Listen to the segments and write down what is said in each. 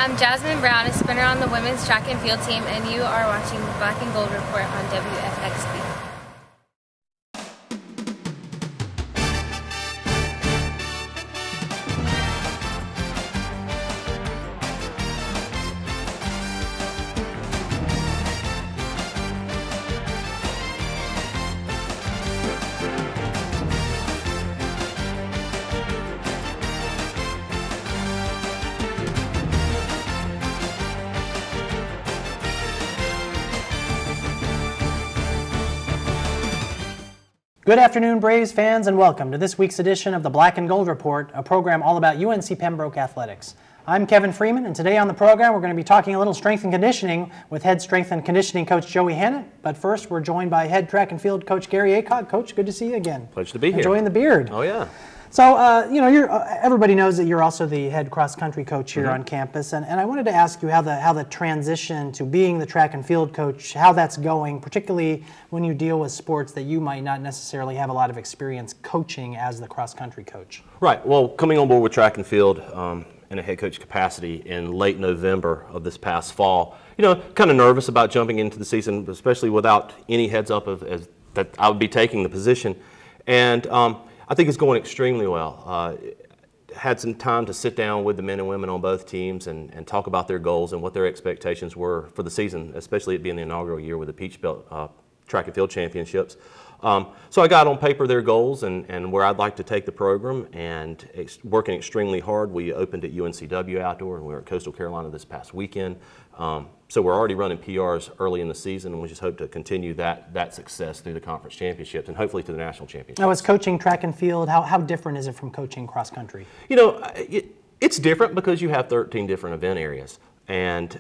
I'm Jasmine Brown, a sprinter on the women's track and field team, and you are watching the Black and Gold Report on WFXB. Good afternoon, Braves fans, and welcome to this week's edition of the Black and Gold Report, a program all about UNC Pembroke athletics. I'm Kevin Freeman, and today on the program we're going to be talking a little strength and conditioning with head strength and conditioning coach Joey Hannett. But first, we're joined by head track and field coach Gary Aycock. Coach, good to see you again. Pleasure to be here. Enjoying the beard. Oh, yeah. So, everybody knows that you're also the head cross-country coach here on campus, and I wanted to ask you how the transition to being the track and field coach, how that's going, particularly when you deal with sports that you might not necessarily have a lot of experience coaching as the cross-country coach. Right. Well, coming on board with track and field in a head coach capacity in late November of this past fall, kind of nervous about jumping into the season, especially without any heads up as that I would be taking the position, and I think it's going extremely well. Had some time to sit down with the men and women on both teams and talk about their goals and what their expectations were for the season, especially it being the inaugural year with the Peach Belt Track and Field Championships. So I got on paper their goals and where I'd like to take the program, and working extremely hard. We opened at UNCW Outdoor, and we were at Coastal Carolina this past weekend. So we're already running PRs early in the season, and we just hope to continue that success through the conference championships and hopefully to the national championships. Now, as coaching track and field, how different is it from coaching cross country? It's different because you have 13 different event areas, and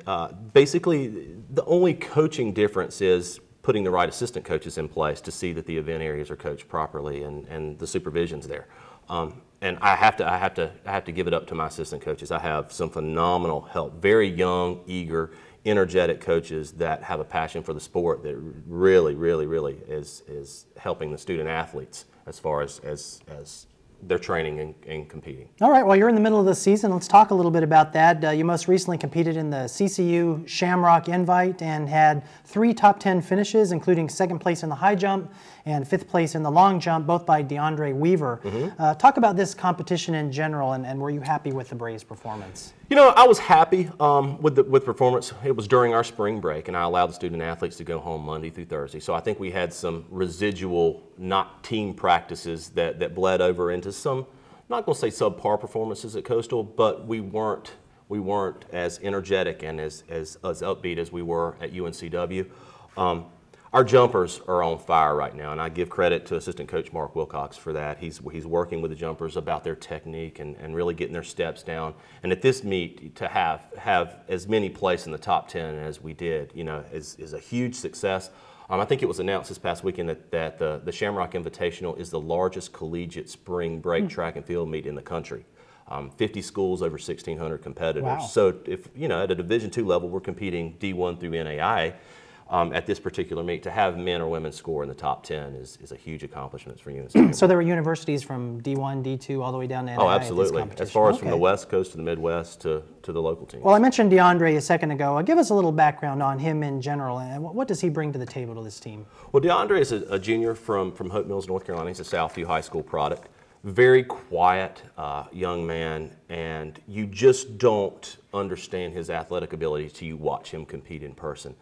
basically the only coaching difference is putting the right assistant coaches in place to see that the event areas are coached properly and the supervision's there. And I have to give it up to my assistant coaches. I have some phenomenal help, very young, eager, energetic coaches that have a passion for the sport that really is helping the student athletes as far as their training and competing. All right, well, you're in the middle of the season. Let's talk a little bit about that. You most recently competed in the CCU Shamrock Invite and had 3 top 10 finishes, including 2nd place in the high jump and 5th place in the long jump, both by DeAndre Weaver. Talk about this competition in general, and were you happy with the Braves' performance? I was happy with performance. It was during our spring break, and I allowed the student athletes to go home Monday through Thursday. So I think we had some residual, not team practices that bled over into some, not going to say subpar performances at Coastal, but we weren't as energetic and as upbeat as we were at UNCW. Our jumpers are on fire right now, and I give credit to assistant coach Mark Wilcox for that. He's working with the jumpers about their technique and really getting their steps down. And at this meet, to have as many place in the top 10 as we did, is a huge success. I think it was announced this past weekend that the Shamrock Invitational is the largest collegiate spring break track and field meet in the country. 50 schools, over 1,600 competitors. Wow. So if, at a Division II level, we're competing D1 through NAI. At this particular meet, to have men or women score in the top 10 is a huge accomplishment for UNC. So there were universities from D1, D2, all the way down to NAI. Oh, absolutely. As far as from the West Coast to the Midwest to the local teams. Well, I mentioned DeAndre a second ago. Give us a little background on him in general, and what does he bring to the table to this team? Well, DeAndre is a junior from Hope Mills, North Carolina. He's a Southview High School product. Very quiet young man, and you just don't understand his athletic ability till you watch him compete in person.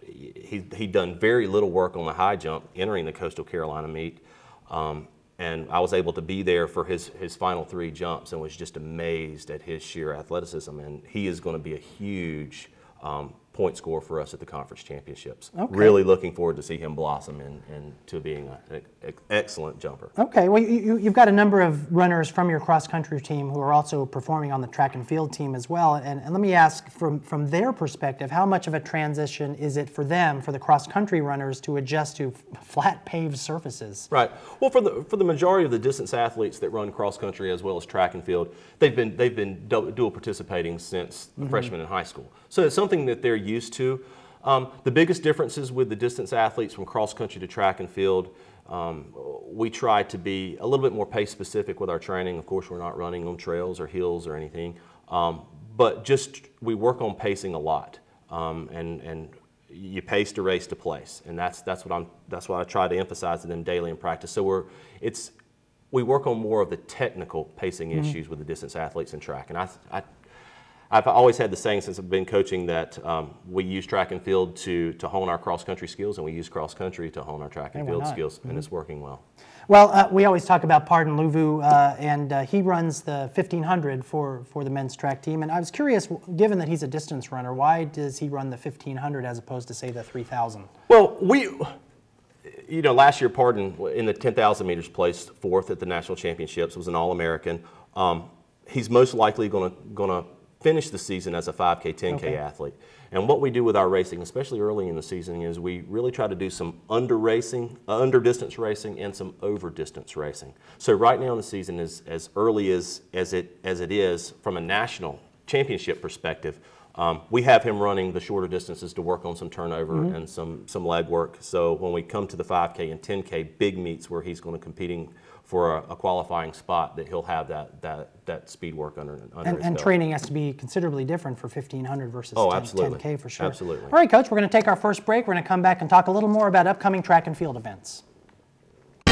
He'd done very little work on the high jump entering the Coastal Carolina meet, and I was able to be there for his final 3 jumps and was just amazed at his sheer athleticism, and he is going to be a huge point scorer for us at the conference championships. Okay. Really looking forward to see him blossom into being an excellent jumper. Okay, well you've got a number of runners from your cross-country team who are also performing on the track and field team as well, and let me ask from their perspective, how much of a transition is it for them, for the cross-country runners, to adjust to flat paved surfaces? Right, well for the majority of the distance athletes that run cross-country as well as track and field, they've been dual participating since freshman in high school. So it's something that they're used to. The biggest differences with the distance athletes from cross country to track and field, we try to be a little bit more pace specific with our training. Of course, we're not running on trails or hills or anything. but just we work on pacing a lot, and you pace to race to place, and that's what I try to emphasize to them daily in practice. So we work on more of the technical pacing issues with the distance athletes in track, and I've always had the saying since I've been coaching that we use track and field to hone our cross-country skills, and we use cross-country to hone our track and field skills, and it's working well. Well, we always talk about Pardon Luvu, and he runs the 1500 for the men's track team, and I was curious, given that he's a distance runner, why does he run the 1500 as opposed to, say, the 3000? Well, last year Pardon in the 10,000 meters placed fourth at the national championships, was an All-American. He's most likely going to finish the season as a 5K, 10K athlete. And what we do with our racing, especially early in the season, is we really try to do some under-distance racing and some over-distance racing. So right now in the season, as early as it is from a national championship perspective, we have him running the shorter distances to work on some turnover and some leg work. So when we come to the 5K and 10K big meets where he's going to competing for a qualifying spot, that he'll have that speed work under his belt. And training has to be considerably different for 1500 versus 10K for sure. Absolutely. All right, Coach, we're going to take our first break. We're going to come back and talk a little more about upcoming track and field events. I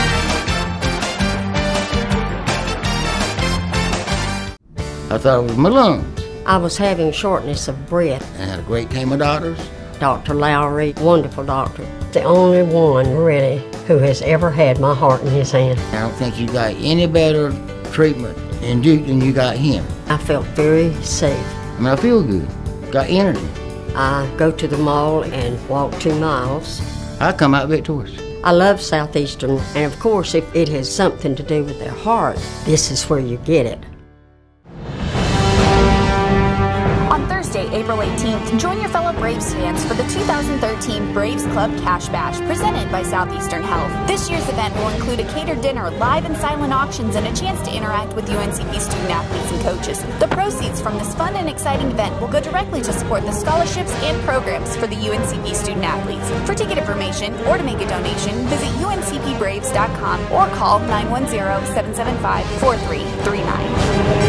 thought it was my lungs. I was having shortness of breath. I had a great team of doctors. Dr. Lowry, wonderful doctor. The only one, really, who has ever had my heart in his hand. I don't think you got any better treatment in Duke than you got him. I felt very safe. I mean, I feel good, got energy. I go to the mall and walk 2 miles. I come out victorious. I love Southeastern, and of course, if it has something to do with their heart, this is where you get it. On Thursday, April 18th, join your fellow Braves fans for the 2013 Braves Club Cash Bash presented by Southeastern Health. This year's event will include a catered dinner, live and silent auctions, and a chance to interact with UNCP student athletes and coaches. The proceeds from this fun and exciting event will go directly to support the scholarships and programs for the UNCP student athletes. For ticket information or to make a donation, visit uncpbraves.com or call 910-775-4339.